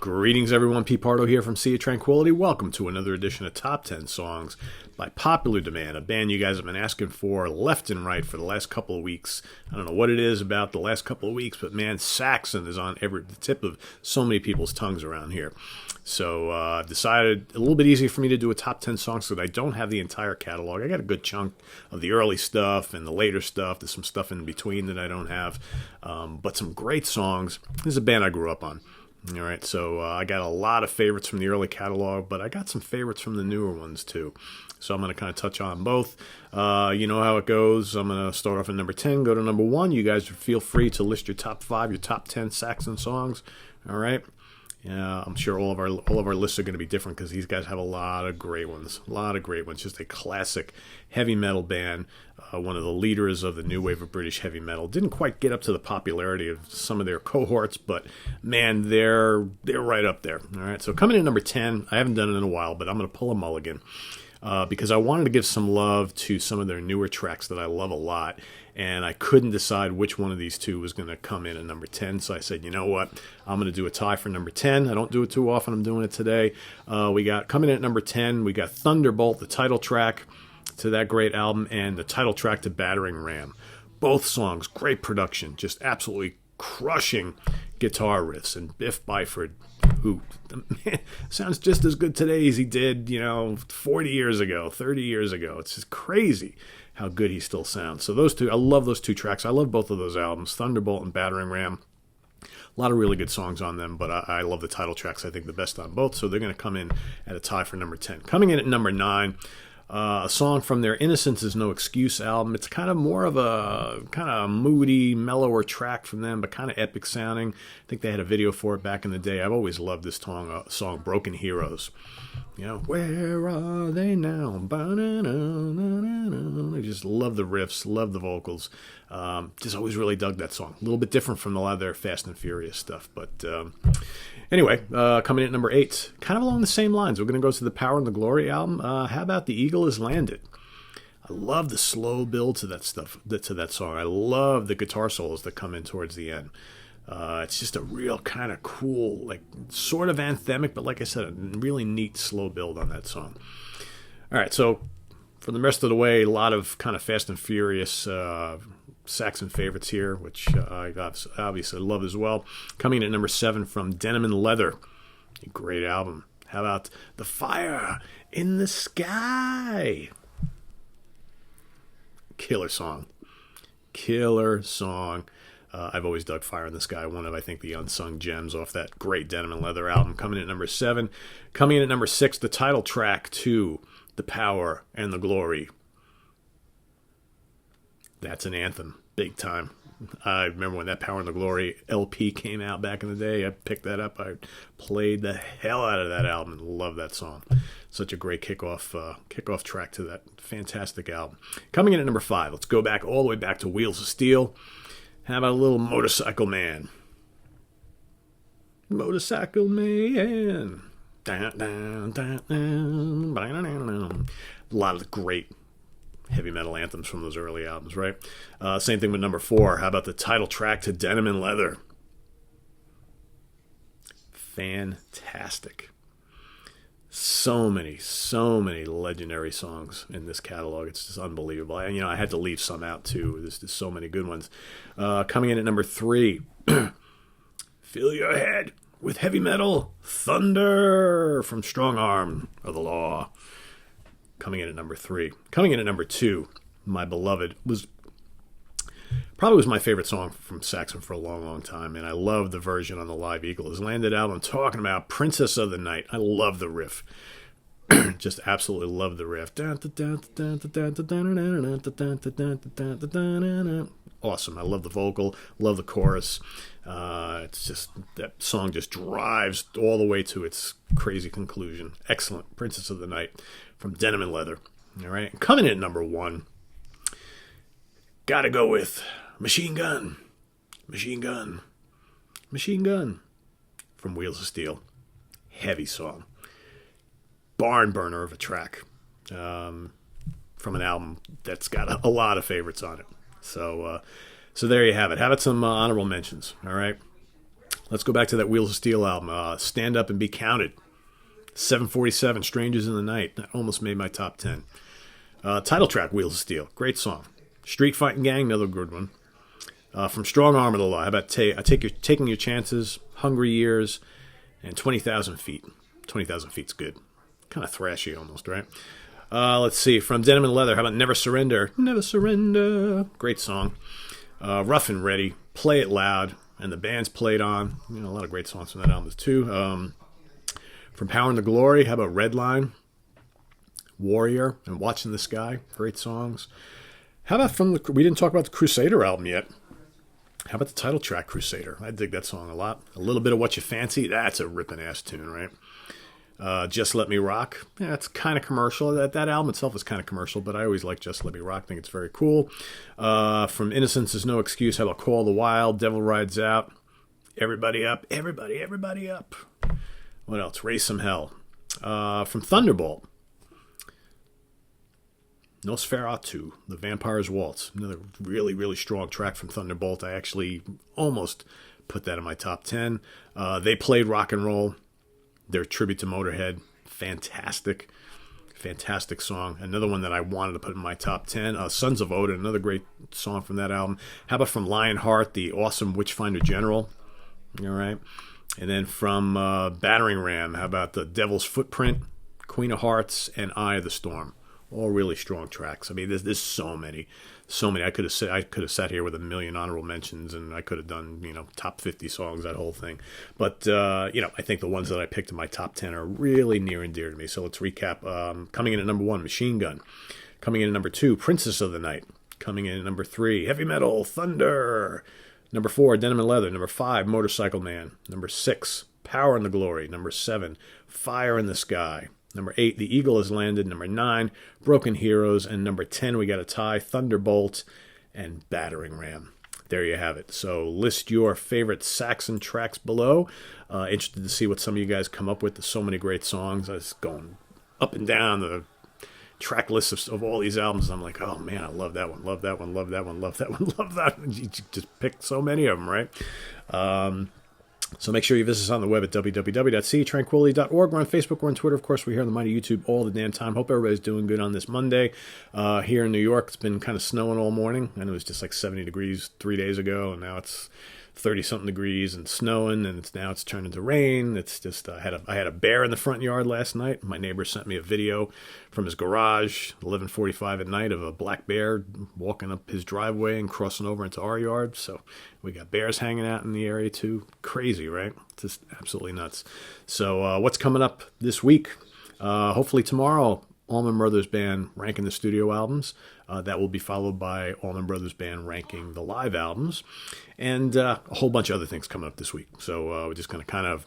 Greetings, everyone. Pete Pardo here from Sea of Tranquility. Welcome to another edition of Top 10 Songs by popular demand, a band you guys have been asking for left and right for the last couple of weeks. I don't know what it is about the last couple of weeks, but man, Saxon is on the tip of so many people's tongues around here. So I've decided a little bit easier for me to do a top 10 songs so that I don't have the entire catalog. I got a good chunk of the early stuff and the later stuff. There's some stuff in between that I don't have, but some great songs. This is a band I grew up on. All right, so I got a lot of favorites from the early catalog, but I got some favorites from the newer ones too. So I'm going to kind of touch on both. You know how it goes. I'm going to start off at number 10, go to number 1. You guys feel free to list your top 5, your top 10 Saxon songs. All right. Yeah, I'm sure all of our lists are going to be different because these guys have a lot of great ones. Just a classic heavy metal band. One of the leaders of the new wave of British heavy metal. Didn't quite get up to the popularity of some of their cohorts, but man, they're right up there. All right, so coming in at number 10, I haven't done it in a while, but I'm going to pull a mulligan because I wanted to give some love to some of their newer tracks that I love a lot. And I couldn't decide which one of these two was going to come in at number 10. So I said, you know what? I'm going to do a tie for number 10. I don't do it too often. I'm doing it today. We got coming in at number 10, we got Thunderbolt, the title track to that great album, and the title track to Battering Ram. Both songs, great production, just absolutely crushing guitar riffs. And Biff Byford, who sounds just as good today as he did, 40 years ago, 30 years ago. It's just crazy how good he still sounds. So those two, I love those two tracks. I love both of those albums, Thunderbolt and Battering Ram. A lot of really good songs on them, but I love the title tracks. I think the best on both, so they're going to come in at a tie for number 10. Coming in at number 9, a song from their Innocence Is No Excuse album. It's kind of more of a kind of moody, mellower track from them, but kind of epic sounding. I think they had a video for it back in the day. I've always loved this song Broken Heroes. Where are they now? I just love the riffs, love the vocals. Just always really dug that song. A little bit different from a lot of their Fast and Furious stuff. But anyway, coming in at number 8, kind of along the same lines. We're going to go to the Power and the Glory album. How about The Eagle Has Landed? I love the slow build to that song. I love the guitar solos that come in towards the end. It's just a real kind of cool, like sort of anthemic, but like I said, a really neat slow build on that song. All right, so for the rest of the way, a lot of kind of Fast and Furious Saxon favorites here, which I obviously love as well. Coming in at number 7 from Denim and Leather, a great album. How about The Fire in the Sky? Killer song. I've always dug Fire in the Sky, one of, I think, the unsung gems off that great Denim and Leather album. Coming in at number 7. Coming in at number 6, the title track to The Power and the Glory. That's an anthem, big time. I remember when that Power and the Glory LP came out back in the day. I picked that up. I played the hell out of that album and love that song. Such a great kickoff track to that fantastic album. Coming in at number 5, let's go back all the way back to Wheels of Steel. How about a little Motorcycle Man? Motorcycle Man. A lot of great heavy metal anthems from those early albums, right? Same thing with number 4. How about the title track to Denim and Leather? Fantastic. So many legendary songs in this catalog. It's just unbelievable. I had to leave some out too. There's just so many good ones. Coming in at number 3, Fill Your Head with Heavy Metal Thunder from Strong Arm of the Law. Coming in at number 3. Coming in at number 2, my beloved, was my favorite song from Saxon for a long, long time, and I love the version on the Live Eagle Has Landed album. I'm talking about Princess of the Night. I love the riff. Just absolutely love the riff. Awesome. I love the vocal, love the chorus. It's just, that song just drives all the way to its crazy conclusion. Excellent. Princess of the Night from Denim and Leather. All right. Coming in at number 1, gotta go with Machine Gun from Wheels of Steel. Heavy song. Barn burner of a track from an album that's got a lot of favorites on it. So there you have it. How about some honorable mentions? All right. Let's go back to that Wheels of Steel album. Stand Up and Be Counted. 747, Strangers in the Night. That almost made my top 10. Title track, Wheels of Steel. Great song. Street Fighting Gang, another good one. From Strong Arm of the Law, how about Taking Your Chances, Hungry Years, and 20,000 Feet. 20,000 Feet's good. Kind of thrashy almost, right? Let's see. From Denim and Leather, how about Never Surrender? Never Surrender. Great song. Rough and Ready, Play It Loud, and the band's played on. A lot of great songs from that album too. From Power and the Glory, how about Redline, Warrior, and Watching the Sky? Great songs. How about we didn't talk about the Crusader album yet. How about the title track, Crusader? I dig that song a lot. A little bit of What You Fancy. That's a ripping ass tune, right? Just Let Me Rock. Yeah, it's kind of commercial. That album itself is kind of commercial, but I always like Just Let Me Rock. I think it's very cool. From Innocence Is No Excuse, how about Call the Wild, Devil Rides Out, Everybody Up, Everybody Up. What else? Raise Some Hell. From Thunderbolt, Nosferatu, The Vampire's Waltz. Another really, really strong track from Thunderbolt. I actually almost put that in my top 10. They played Rock and Roll. Their tribute to Motorhead. Fantastic. Fantastic song. Another one that I wanted to put in my top 10. Sons of Odin, another great song from that album. How about from Lionheart, the awesome Witchfinder General? All right. And then from Battering Ram, how about The Devil's Footprint, Queen of Hearts, and Eye of the Storm? All really strong tracks. I mean, there's so many. I could have sat here with a million honorable mentions, and I could have done top 50 songs, that whole thing. But I think the ones that I picked in my top 10 are really near and dear to me. So let's recap. Coming in at number 1, Machine Gun. Coming in at number 2, Princess of the Night. Coming in at number 3, Heavy Metal, Thunder. Number 4, Denim and Leather. Number 5, Motorcycle Man. Number 6, Power and the Glory. Number 7, Fire in the Sky. Number 8, The Eagle Has Landed. Number 9, Broken Heroes. And number 10, we got a tie, Thunderbolt and Battering Ram. There you have it. So list your favorite Saxon tracks below. Interested to see what some of you guys come up with. There's so many great songs. I was going up and down the track lists of all these albums. I'm like, oh man, I love that one, love that one, love that one, love that one, love that one. You just picked so many of them, right? So make sure you visit us on the web at www.cetranquility.org. We're on Facebook, we're on Twitter, of course. We're here on the mighty YouTube all the damn time. Hope everybody's doing good on this Monday. Here in New York, it's been kind of snowing all morning, and it was just like 70 degrees 3 days ago, and now it's 30-something degrees and snowing, and it's turned into rain. It's just I had a bear in the front yard last night. My neighbor sent me a video from his garage, 11:45 at night, of a black bear walking up his driveway and crossing over into our yard. So we got bears hanging out in the area too. Crazy, right? Just absolutely nuts. So what's coming up this week? Hopefully tomorrow, Allman Brothers Band ranking the studio albums. That will be followed by Allman Brothers Band ranking the live albums, and a whole bunch of other things coming up this week. So we're just going to kind of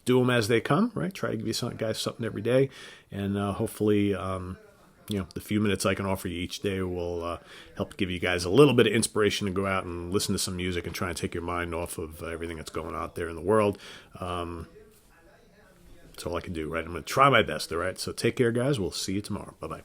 do them as they come, right? Try to give you guys something every day, and hopefully, the few minutes I can offer you each day will help give you guys a little bit of inspiration to go out and listen to some music and try and take your mind off of everything that's going on out there in the world. That's all I can do, right? I'm going to try my best, all right? So take care, guys. We'll see you tomorrow. Bye-bye.